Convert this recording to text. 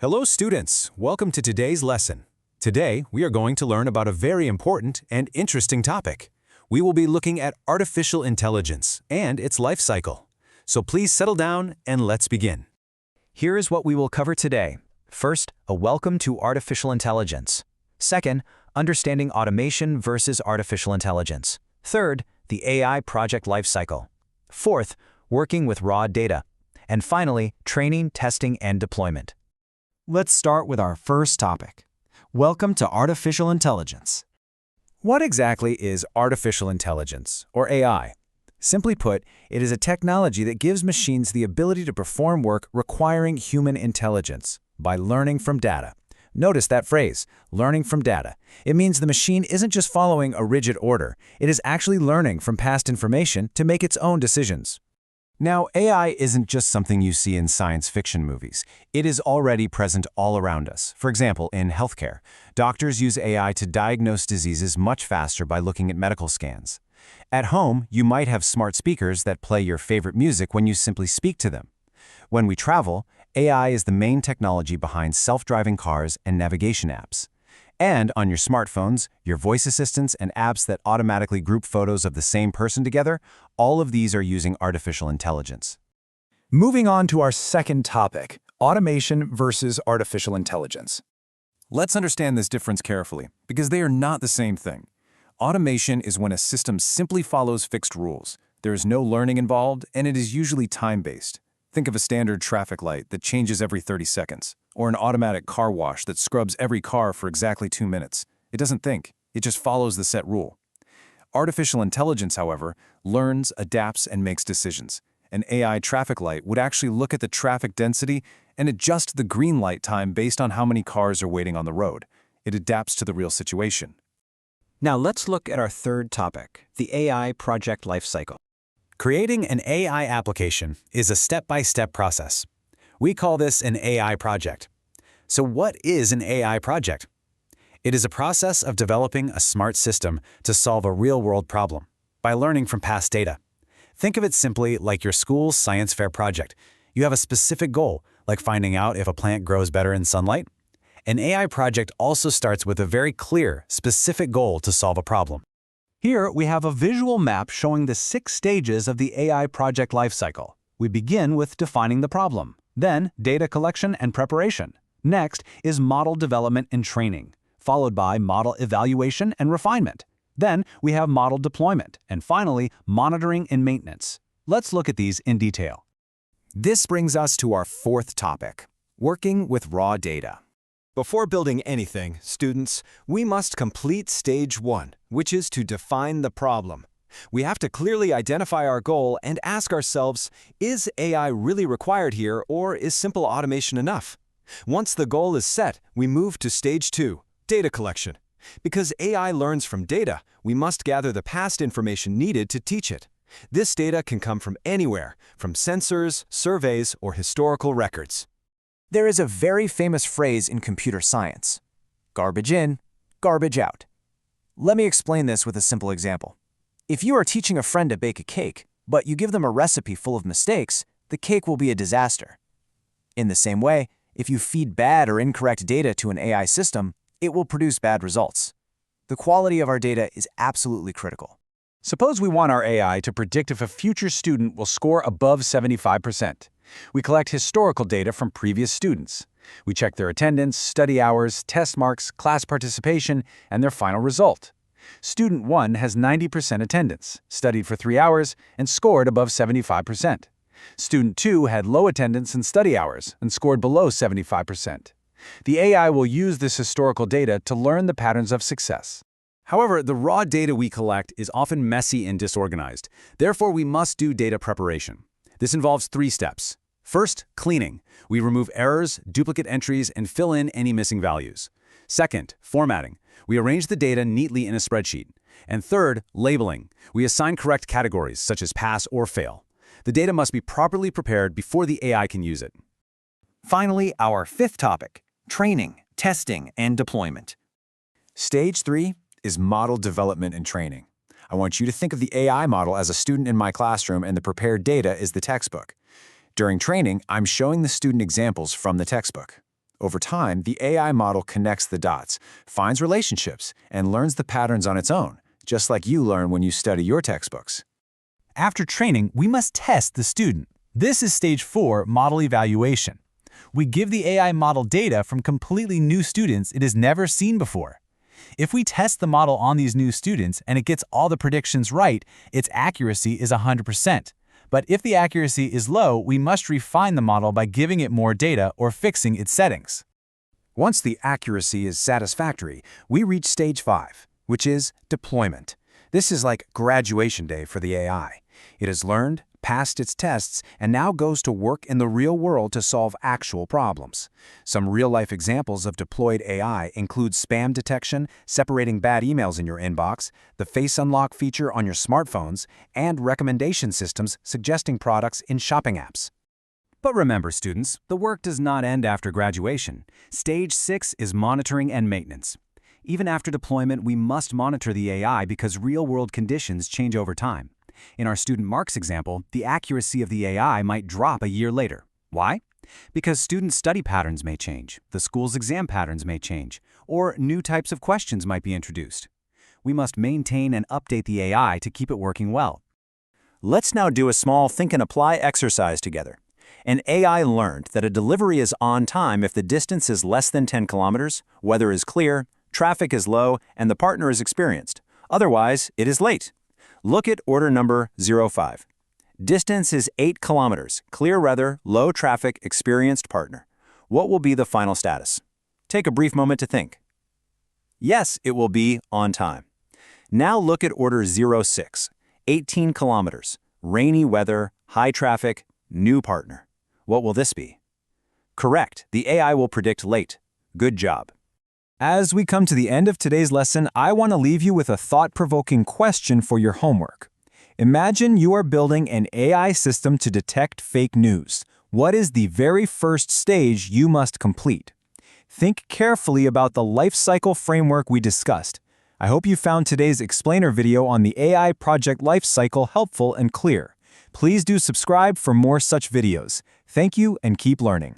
Hello students, welcome to today's lesson. Today, we are going to learn about a very important and interesting topic. We will be looking at artificial intelligence and its life cycle. So please settle down and let's begin. Here is what we will cover today. First, a welcome to artificial intelligence. Second, understanding automation versus artificial intelligence. Third, the AI Project Lifecycle. Fourth, working with raw data. And finally, training, testing, and deployment. Let's start with our first topic. Welcome to artificial intelligence. What exactly is artificial intelligence, or AI? Simply put, it is a technology that gives machines the ability to perform work requiring human intelligence by learning from data. Notice that phrase, learning from data. It means the machine isn't just following a rigid order, it is actually learning from past information to make its own decisions. Now, AI isn't just something you see in science fiction movies. It is already present all around us. For example, in healthcare, doctors use AI to diagnose diseases much faster by looking at medical scans. At home, you might have smart speakers that play your favorite music when you simply speak to them. When we travel, AI is the main technology behind self-driving cars and navigation apps. And on your smartphones, your voice assistants and apps that automatically group photos of the same person together, all of these are using artificial intelligence. Moving on to our second topic, automation versus artificial intelligence. Let's understand this difference carefully, because they are not the same thing. Automation is when a system simply follows fixed rules. There is no learning involved, and it is usually time-based. Think of a standard traffic light that changes every 30 seconds, or an automatic car wash that scrubs every car for exactly 2 minutes. It doesn't think, it just follows the set rule. Artificial intelligence, however, learns, adapts, and makes decisions. An AI traffic light would actually look at the traffic density and adjust the green light time based on how many cars are waiting on the road. It adapts to the real situation. Now let's look at our third topic, the AI Project Lifecycle. Creating an AI application is a step-by-step process. We call this an AI project. So what is an AI project? It is a process of developing a smart system to solve a real-world problem by learning from past data. Think of it simply like your school's science fair project. You have a specific goal, like finding out if a plant grows better in sunlight. An AI project also starts with a very clear, specific goal to solve a problem. Here we have a visual map showing the 6 stages of the AI project lifecycle. We begin with defining the problem, then data collection and preparation. Next is model development and training, followed by model evaluation and refinement. Then we have model deployment, and finally, monitoring and maintenance. Let's look at these in detail. This brings us to our fourth topic, working with raw data. Before building anything, students, we must complete stage 1, which is to define the problem. We have to clearly identify our goal and ask ourselves, is AI really required here, or is simple automation enough? Once the goal is set, we move to stage 2, data collection. Because AI learns from data, we must gather the past information needed to teach it. This data can come from anywhere, from sensors, surveys, or historical records. There is a very famous phrase in computer science: garbage in, garbage out. Let me explain this with a simple example. If you are teaching a friend to bake a cake, but you give them a recipe full of mistakes, the cake will be a disaster. In the same way, if you feed bad or incorrect data to an AI system, it will produce bad results. The quality of our data is absolutely critical. Suppose we want our AI to predict if a future student will score above 75%. We collect historical data from previous students. We check their attendance, study hours, test marks, class participation, and their final result. Student 1 has 90% attendance, studied for 3 hours, and scored above 75%. Student 2 had low attendance and study hours, and scored below 75%. The AI will use this historical data to learn the patterns of success. However, the raw data we collect is often messy and disorganized. Therefore, we must do data preparation. This involves 3 steps. First, cleaning. We remove errors, duplicate entries, and fill in any missing values. Second, formatting. We arrange the data neatly in a spreadsheet. And third, labeling. We assign correct categories, such as pass or fail. The data must be properly prepared before the AI can use it. Finally, our fifth topic, training, testing, and deployment. Stage 3 is model development and training. I want you to think of the AI model as a student in my classroom and the prepared data is the textbook. During training, I'm showing the student examples from the textbook. Over time, the AI model connects the dots, finds relationships, and learns the patterns on its own, just like you learn when you study your textbooks. After training, we must test the student. This is stage 4, model evaluation. We give the AI model data from completely new students it has never seen before. If we test the model on these new students and it gets all the predictions right, its accuracy is 100%. But if the accuracy is low, we must refine the model by giving it more data or fixing its settings. Once the accuracy is satisfactory, we reach stage 5, which is deployment. This is like graduation day for the AI. It has learned, passed its tests, and now goes to work in the real world to solve actual problems. Some real-life examples of deployed AI include spam detection, separating bad emails in your inbox, the face unlock feature on your smartphones, and recommendation systems suggesting products in shopping apps. But remember, students, the work does not end after graduation. Stage 6 is monitoring and maintenance. Even after deployment, we must monitor the AI because real-world conditions change over time. In our student marks example, the accuracy of the AI might drop a year later. Why? Because student study patterns may change, the school's exam patterns may change, or new types of questions might be introduced. We must maintain and update the AI to keep it working well. Let's now do a small think and apply exercise together. An AI learned that a delivery is on time if the distance is less than 10 kilometers, weather is clear, traffic is low, and the partner is experienced. Otherwise, it is late. Look at order number 05. Distance is 8 kilometers, clear weather, low traffic, experienced partner. What will be the final status? Take a brief moment to think. Yes, it will be on time. Now look at order 06. 18 kilometers, rainy weather, high traffic, new partner. What will this be? Correct, the AI will predict late. Good job. As we come to the end of today's lesson, I want to leave you with a thought-provoking question for your homework. Imagine you are building an AI system to detect fake news. What is the very first stage you must complete? Think carefully about the life cycle framework we discussed. I hope you found today's explainer video on the AI Project Lifecycle helpful and clear. Please do subscribe for more such videos. Thank you and keep learning.